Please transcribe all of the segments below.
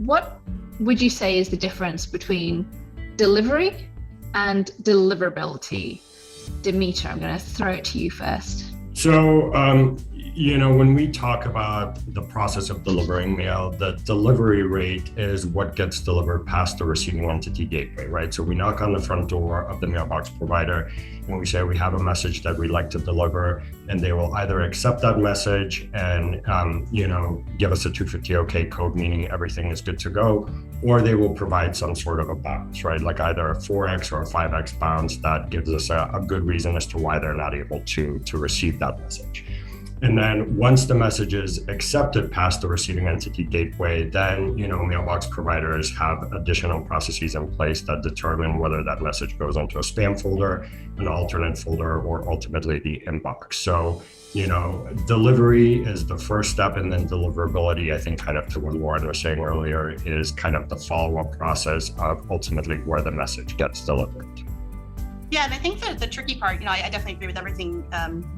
what would you say is the difference between delivery and deliverability? Dimiter, I'm going to throw it to you first. So, when we talk about the process of delivering mail, the delivery rate is what gets delivered past the receiving entity gateway, right? So we knock on the front door of the mailbox provider and we say we have a message that we'd like to deliver, and they will either accept that message and, give us a 250 OK code, meaning everything is good to go, or they will provide some sort of a bounce, right? Like either a 4x or a 5x bounce that gives us a good reason as to why they're not able to receive that message. And then once the message is accepted past the receiving entity gateway, then, mailbox providers have additional processes in place that determine whether that message goes into a spam folder, an alternate folder, or ultimately the inbox. So, delivery is the first step, and then deliverability, I think kind of to what Lauren was saying earlier, is kind of the follow-up process of ultimately where the message gets delivered. Yeah, and I think that the tricky part, I definitely agree with everything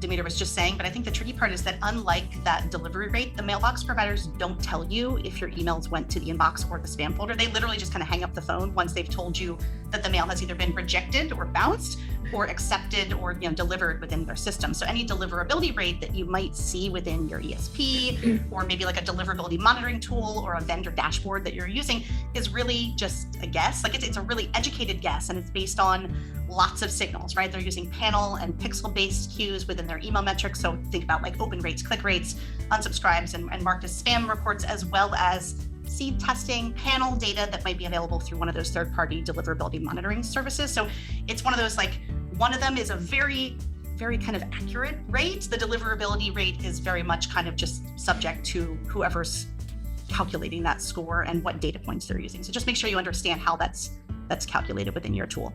Dimiter was just saying, but I think the tricky part is that unlike that delivery rate, the mailbox providers don't tell you if your emails went to the inbox or the spam folder. They literally just kind of hang up the phone once they've told you that the mail has either been rejected or bounced or accepted or delivered within their system. So any deliverability rate that you might see within your ESP or maybe like a deliverability monitoring tool or a vendor dashboard that you're using is really just a guess. Like it's a really educated guess, and it's based on lots of signals, right? They're using panel and pixel-based cues within their email metrics. So think about like open rates, click rates, unsubscribes, and marked as spam reports, as well as seed testing, panel data that might be available through one of those third-party deliverability monitoring services. So it's one of those, like, one of them is a very, very kind of accurate rate. The deliverability rate is very much kind of just subject to whoever's calculating that score and what data points they're using. So just make sure you understand how that's calculated within your tool.